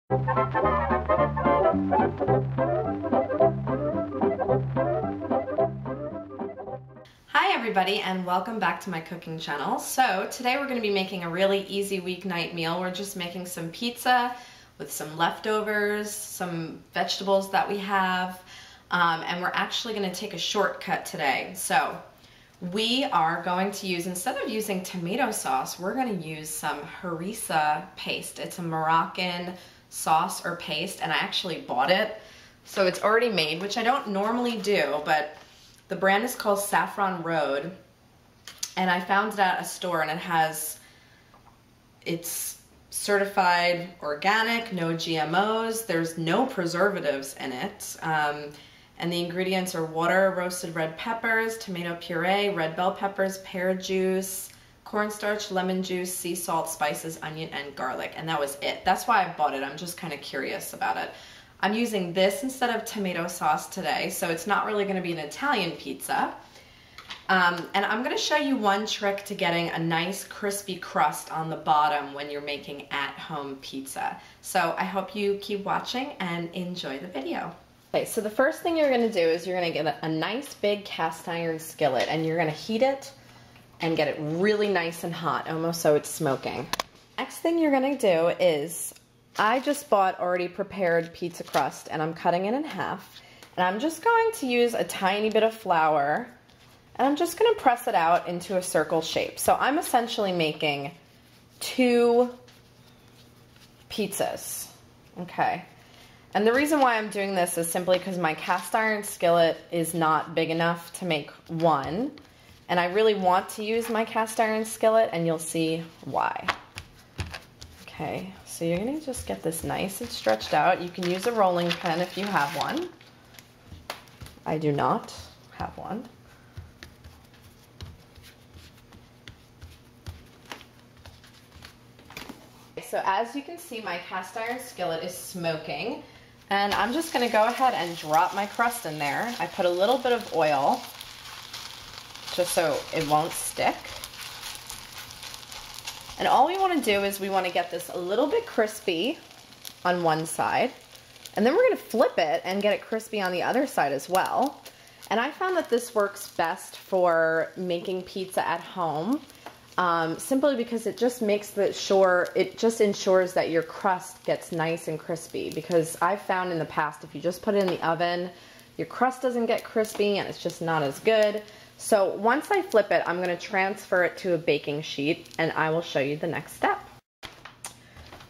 Hi everybody and welcome back to my cooking channel. So today we're going to be making a really easy weeknight meal. We're just making some pizza with some leftovers, some vegetables that we have, and we're actually going to take a shortcut today. So we are going to use, instead of using tomato sauce, we're going to use some harissa paste. It's a Moroccan sauce or paste, and I actually bought it. So it's already made, which I don't normally do, but the brand is called Saffron Road, and I found it at a store, and it's certified organic, no GMOs, there's no preservatives in it, and the ingredients are water, roasted red peppers, tomato puree, red bell peppers, pear juice, cornstarch, lemon juice, sea salt, spices, onion, and garlic, and that was it. That's why I bought it. I'm just kind of curious about it. I'm using this instead of tomato sauce today, so it's not really going to be an Italian pizza. And I'm going to show you one trick to getting a nice crispy crust on the bottom when you're making at-home pizza. So I hope you keep watching and enjoy the video. Okay, so the first thing you're going to do is you're going to get a nice big cast iron skillet, and you're going to heat it and get it really nice and hot, almost so it's smoking. Next thing you're going to do is, I just bought already prepared pizza crust, and I'm cutting it in half, and I'm just going to use a tiny bit of flour, and I'm just going to press it out into a circle shape. So I'm essentially making 2 pizzas, okay? And the reason why I'm doing this is simply because my cast iron skillet is not big enough to make one, and I really want to use my cast iron skillet, and you'll see why. Okay, so you're going to just get this nice and stretched out. You can use a rolling pin if you have one. I do not have one. So as you can see, my cast iron skillet is smoking, and I'm just going to go ahead and drop my crust in there. I put a little bit of oil just so it won't stick. And all we want to do is we want to get this a little bit crispy on one side, and then we're going to flip it and get it crispy on the other side as well. And I found that this works best for making pizza at home, simply because it just makes it just ensures that your crust gets nice and crispy. Because I've found in the past, if you just put it in the oven, your crust doesn't get crispy and it's just not as good. So once I flip it, I'm going to transfer it to a baking sheet, and I will show you the next step.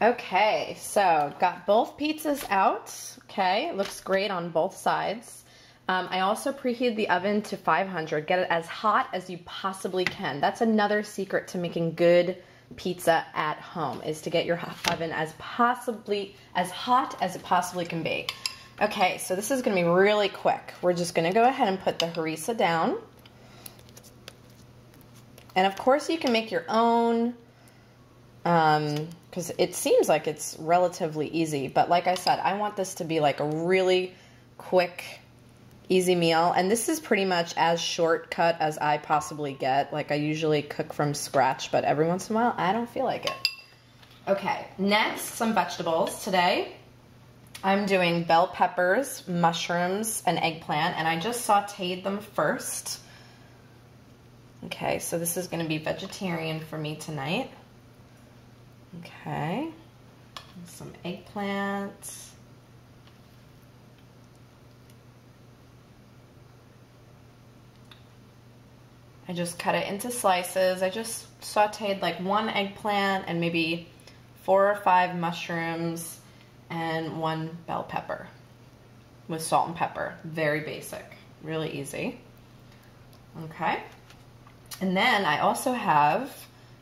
Okay, so got both pizzas out. Okay, it looks great on both sides. I also preheated the oven to 500. Get it as hot as you possibly can. That's another secret to making good pizza at home, is to get your oven as hot as it possibly can be. Okay, so this is going to be really quick. We're just going to go ahead and put the harissa down. And of course you can make your own, because it seems like it's relatively easy. But like I said, I want this to be like a really quick, easy meal. And this is pretty much as shortcut as I possibly get. Like, I usually cook from scratch, but every once in a while I don't feel like it. Okay, next, some vegetables. Today I'm doing bell peppers, mushrooms, and eggplant, and I just sauteed them first. Okay, so this is going to be vegetarian for me tonight. Okay, some eggplant. I just cut it into slices. I just sauteed like 1 eggplant and maybe 4 or 5 mushrooms and 1 bell pepper with salt and pepper. Very basic, really easy. Okay. And then I also have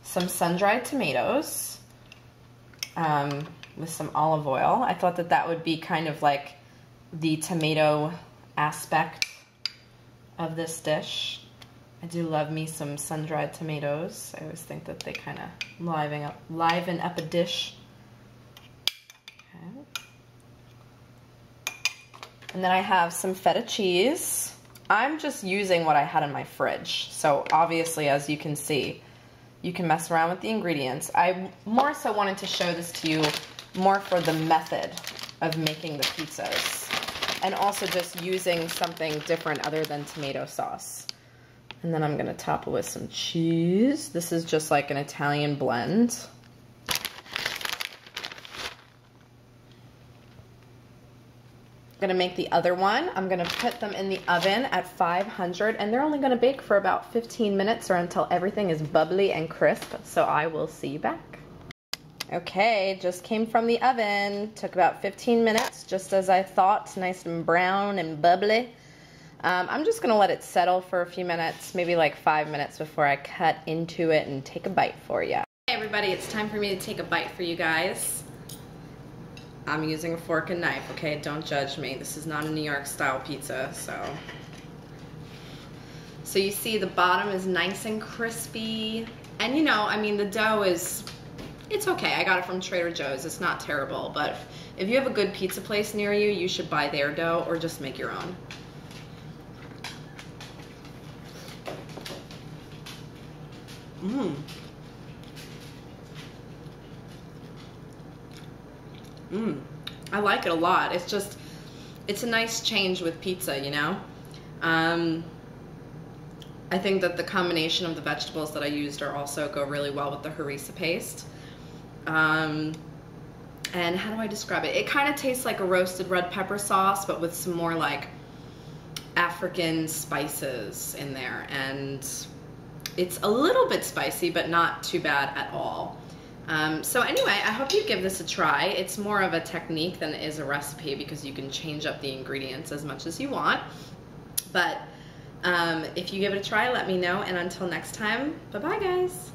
some sun-dried tomatoes with some olive oil. I thought that that would be kind of like the tomato aspect of this dish. I do love me some sun-dried tomatoes. I always think that they kind of liven up a dish. Okay. And then I have some feta cheese. I'm just using what I had in my fridge. So obviously, as you can see, you can mess around with the ingredients. I more so wanted to show this to you more for the method of making the pizzas. And also just using something different other than tomato sauce. And then I'm gonna top it with some cheese. This is just like an Italian blend. I'm gonna make the other one. I'm gonna put them in the oven at 500 and they're only gonna bake for about 15 minutes or until everything is bubbly and crisp. So I will see you back. Okay, just came from the oven. Took about 15 minutes, just as I thought, nice and brown and bubbly. I'm just gonna let it settle for a few minutes, maybe like 5 minutes before I cut into it and take a bite for you. Hey everybody, it's time for me to take a bite for you guys. I'm using a fork and knife, okay? Don't judge me. This is not a New York style pizza, so you see the bottom is nice and crispy. And you know, I mean, the dough is, it's okay. I got it from Trader Joe's. It's not terrible, but if you have a good pizza place near you, you should buy their dough or just make your own. I like it a lot. It's just, it's a nice change with pizza, you know? I think that the combination of the vegetables that I used are also go really well with the harissa paste. And how do I describe it? It kind of tastes like a roasted red pepper sauce, but with some more like African spices in there. And it's a little bit spicy, but not too bad at all. So anyway, I hope you give this a try. It's more of a technique than it is a recipe because you can change up the ingredients as much as you want. But if you give it a try, let me know. And until next time, bye-bye guys.